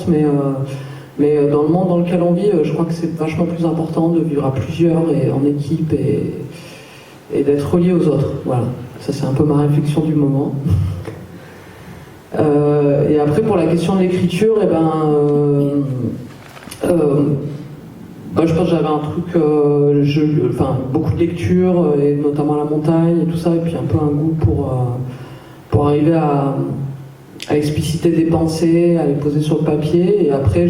mais dans le monde dans lequel on vit, je crois que c'est vachement plus important de vivre à plusieurs et en équipe et d'être relié aux autres. Voilà, ça c'est un peu ma réflexion du moment. Et après pour la question de l'écriture, je pense que j'avais un truc, beaucoup de lecture, et notamment la montagne et tout ça, et puis un peu un goût pour arriver à expliciter des pensées, à les poser sur le papier. Et après,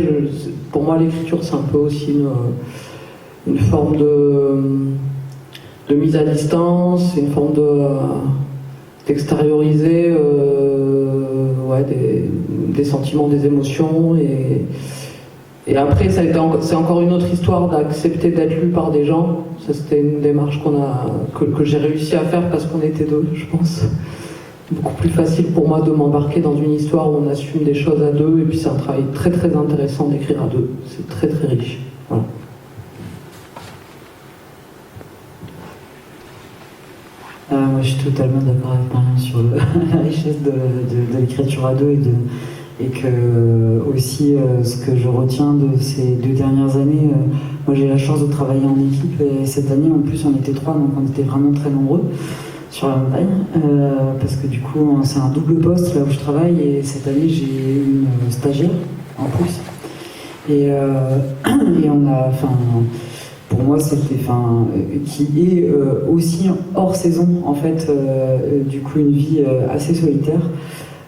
pour moi, l'écriture, c'est un peu aussi une forme de mise à distance, une forme d'extérioriser des sentiments, des émotions. Et après, c'est encore une autre histoire d'accepter d'être lu par des gens. Ça, c'était une démarche que j'ai réussi à faire parce qu'on était deux, je pense. Beaucoup plus facile pour moi de m'embarquer dans une histoire où on assume des choses à deux, et puis c'est un travail très très intéressant d'écrire à deux. C'est très très riche. Voilà. Moi, je suis totalement d'accord avec Marion sur la richesse de l'écriture à deux et que aussi ce que je retiens de ces 2 dernières années, moi j'ai la chance de travailler en équipe, et cette année en plus on était 3, donc on était vraiment très nombreux sur la montagne, parce que du coup c'est un double poste là où je travaille, et cette année j'ai une stagiaire en plus, et on a, pour moi c'était, qui est aussi hors saison en fait, du coup une vie assez solitaire,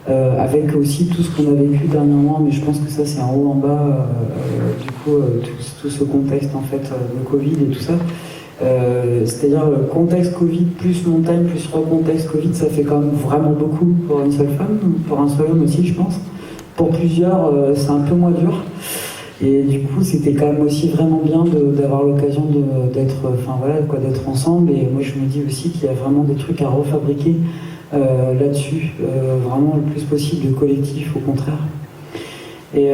avec aussi tout ce qu'on a vécu dernièrement, mais je pense que ça c'est en haut en bas, du coup tout ce contexte en fait de Covid et tout ça. C'est-à-dire le contexte Covid plus montagne plus recontexte Covid, ça fait quand même vraiment beaucoup pour une seule femme, pour un seul homme aussi je pense. Pour plusieurs c'est un peu moins dur, et du coup c'était quand même aussi vraiment bien d'avoir l'occasion d'être ensemble. Et moi je me dis aussi qu'il y a vraiment des trucs à refabriquer là-dessus, vraiment le plus possible de collectif au contraire. Et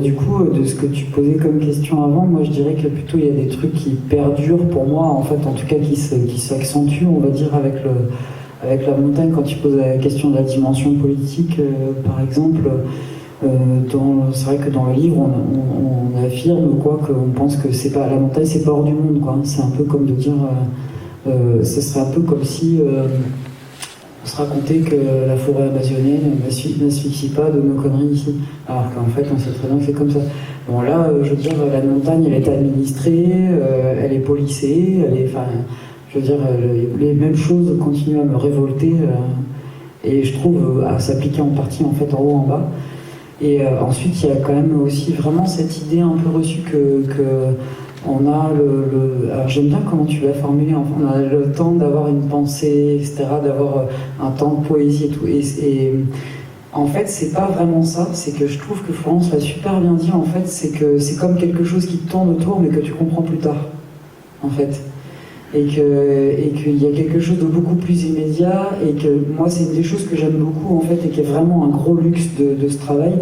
du coup, de ce que tu posais comme question avant, moi je dirais que plutôt il y a des trucs qui perdurent pour moi, en fait, en tout cas qui s'accentuent, on va dire, avec la montagne. Quand tu poses la question de la dimension politique, par exemple, c'est vrai que dans le livre, on affirme qu'on pense que c'est pas, la montagne, c'est pas hors du monde, quoi. C'est un peu comme de dire, ce serait un peu comme si on se racontait que la forêt amazonienne n'asphyxie pas de nos conneries ici, alors qu'en fait on sait très bien que c'est comme ça. Bon là, je veux dire, la montagne elle est administrée, elle est policée, je veux dire, les mêmes choses continuent à me révolter, et je trouve à s'appliquer en partie en fait en haut en bas. Et ensuite il y a quand même aussi vraiment cette idée un peu reçue que on a alors j'aime bien comment tu l'as formulé, on a le temps d'avoir une pensée, etc., d'avoir un temps de poésie et tout. Et en fait, c'est pas vraiment ça, c'est que je trouve que Florence l'a super bien dit, en fait, c'est que c'est comme quelque chose qui te tourne autour, mais que tu comprends plus tard, en fait. Et qu'il y a quelque chose de beaucoup plus immédiat, et que moi, c'est une des choses que j'aime beaucoup, en fait, et qui est vraiment un gros luxe de ce travail.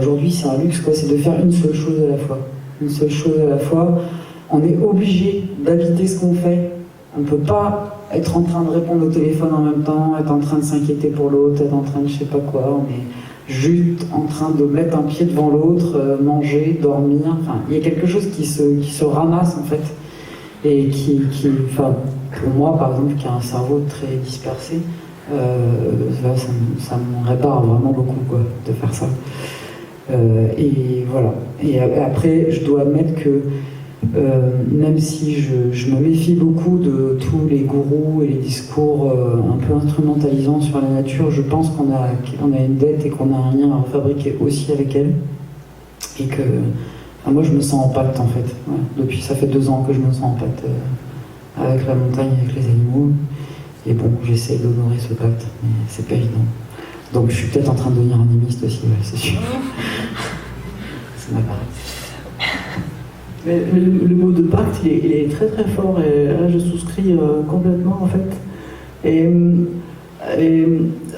Aujourd'hui, c'est un luxe, quoi, c'est de faire une seule chose à la fois. Une seule chose à la fois. On est obligé d'habiter ce qu'on fait. On ne peut pas être en train de répondre au téléphone en même temps, être en train de s'inquiéter pour l'autre, être en train de je sais pas quoi. On est juste en train de mettre un pied devant l'autre, manger, dormir. Enfin, il y a quelque chose qui se ramasse en fait. Et pour moi par exemple, qui a un cerveau très dispersé, ça me répare vraiment beaucoup, quoi, de faire ça. Et voilà. Et après, je dois admettre que même si je me méfie beaucoup de tous les gourous et les discours un peu instrumentalisants sur la nature, je pense qu'on a une dette et qu'on a un lien à refabriquer aussi avec elle. Et que moi, je me sens en pacte en fait. Ouais. Depuis, ça fait 2 ans que je me sens en pacte avec la montagne, avec les animaux. Et bon, j'essaie d'honorer ce pacte, mais c'est pas évident. Donc je suis peut-être en train de devenir animiste aussi, ouais, c'est sûr. Ça m'apparaît. Mais le mot de pacte, il est très très fort, et là je souscris complètement en fait. Et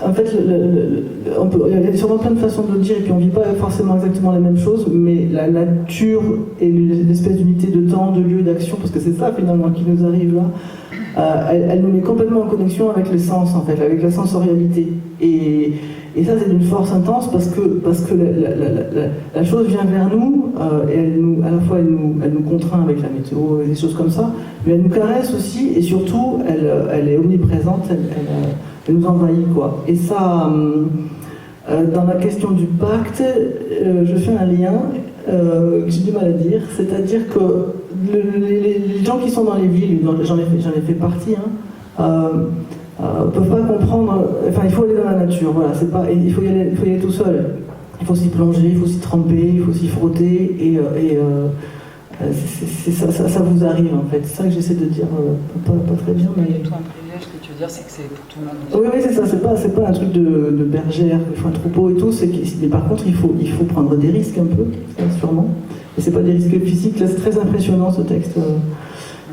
en fait, il y a sûrement plein de façons de le dire, et puis on ne vit pas forcément exactement les mêmes choses, mais la nature et l'espèce d'unité de temps, de lieu, d'action, parce que c'est ça finalement qui nous arrive là, elle nous met complètement en connexion avec les sens, en fait, avec la sensorialité. Et Et ça, c'est d'une force intense parce que la chose vient vers nous, et à la fois elle nous contraint avec la météo et des choses comme ça, mais elle nous caresse aussi, et surtout, elle est omniprésente, elle nous envahit, quoi. Et ça, dans la question du pacte, je fais un lien que j'ai du mal à dire, c'est-à-dire que les gens qui sont dans les villes, j'en ai fait partie, peuvent pas comprendre. Enfin, il faut aller dans la nature. Voilà, c'est pas. Il faut y aller tout seul. Il faut s'y plonger, il faut s'y tremper, il faut s'y frotter, et ça vous arrive en fait. C'est ça que j'essaie de dire, pas très bien, mais. C'est tout un privilège, ce que tu veux dire, c'est que c'est pour tout le monde. Oui, c'est ça. C'est pas un truc de bergère, il faut un troupeau et tout. Mais par contre, il faut prendre des risques un peu, sûrement. Et c'est pas des risques physiques. Là, c'est très impressionnant ce texte.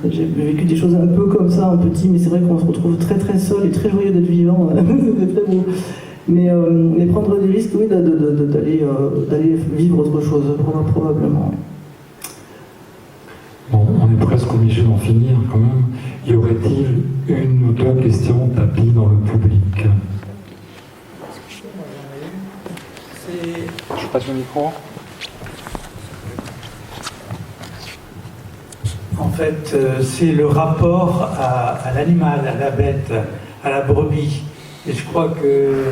J'ai vécu des choses un peu comme ça, en petit, mais c'est vrai qu'on se retrouve très très seul et très joyeux d'être vivant. C'est très beau. Mais prendre des risques, oui, d'aller vivre autre chose, probablement. Bon, on est presque obligé d'en finir quand même. Y aurait-il une ou deux questions tapis dans le public? Je passe le micro. En fait, c'est le rapport à l'animal, à la bête, à la brebis. Et je crois que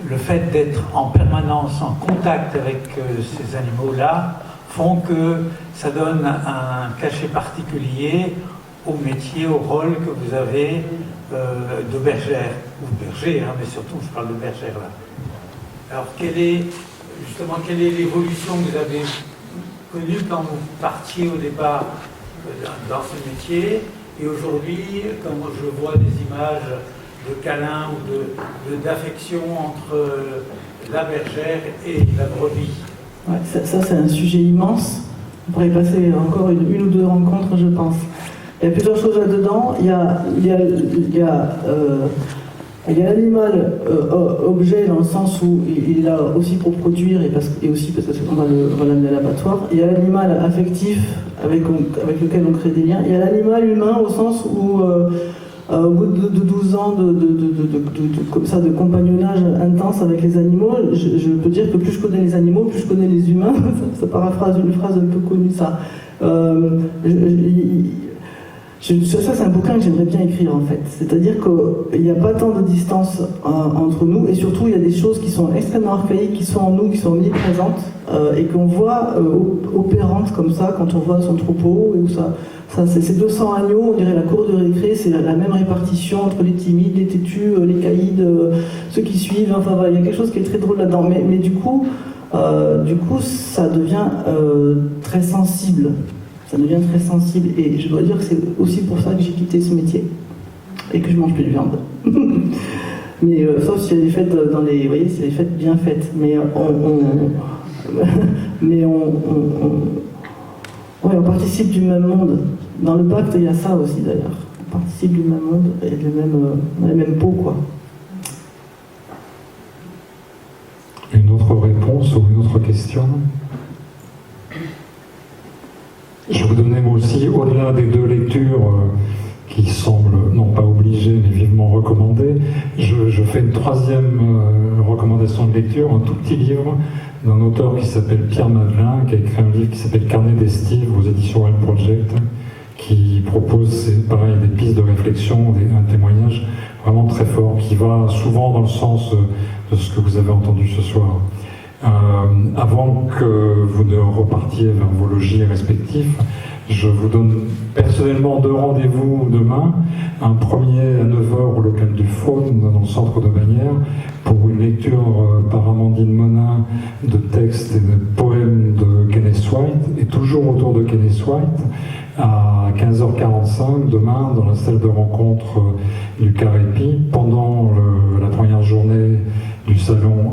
le fait d'être en permanence en contact avec ces animaux-là font que ça donne un cachet particulier au métier, au rôle que vous avez de bergère, ou berger, mais surtout je parle de bergère là. Alors quelle est l'évolution que vous avez connue quand vous partiez au départ dans ce métier, et aujourd'hui, quand je vois des images de câlins ou d'affection entre la bergère et la brebis. Ouais, ça c'est un sujet immense. On pourrait y passer encore une ou deux rencontres, je pense. Il y a plusieurs choses là-dedans. Il y a l'animal objet dans le sens où il est là aussi pour produire et aussi parce qu'on va l'amener à l'abattoir. Il y a l'animal affectif avec lequel on crée des liens. Il y a l'animal humain au sens où au bout de 12 ans comme ça, de compagnonnage intense avec les animaux, je peux dire que plus je connais les animaux, plus je connais les humains. Ça paraphrase une phrase un peu connue, ça. Ça, c'est un bouquin que j'aimerais bien écrire, en fait. C'est-à-dire qu'il n'y a pas tant de distance entre nous, et surtout, il y a des choses qui sont extrêmement archaïques, qui sont en nous, qui sont omniprésentes, et qu'on voit opérantes comme ça, quand on voit son troupeau, et où c'est 200 agneaux, on dirait la cour de récré, c'est la même répartition entre les timides, les têtus, les caïds, ceux qui suivent, enfin voilà, il y a quelque chose qui est très drôle là-dedans. Mais du coup, ça devient très sensible. Ça devient très sensible, et je dois dire que c'est aussi pour ça que j'ai quitté ce métier et que je mange plus de viande. Mais sauf si elle est faite dans les, vous voyez, si elle est faite bien faite. Mais on participe du même monde. Dans le pacte, il y a ça aussi d'ailleurs. On participe du même monde et dans les mêmes pots, quoi. Une autre réponse ou une autre question? Je vous donnais moi aussi, au-delà des deux lectures qui semblent, non pas obligées, mais vivement recommandées, je fais une troisième recommandation de lecture, un tout petit livre d'un auteur qui s'appelle Pierre Madelin, qui a écrit un livre qui s'appelle Carnet d'Estive aux éditions Well Project, qui propose, pareil, des pistes de réflexion, un témoignage vraiment très fort, qui va souvent dans le sens de ce que vous avez entendu ce soir. Avant que vous ne repartiez vers vos logis respectifs, je vous donne personnellement 2 rendez-vous demain. Un premier à 9h au local du Faune, dans le centre de Bagnères, pour une lecture par Amandine Monin de textes et de poèmes de Kenneth White, et toujours autour de Kenneth White, à 15h45 demain, dans la salle de rencontre du Carépi, pendant la première journée du salon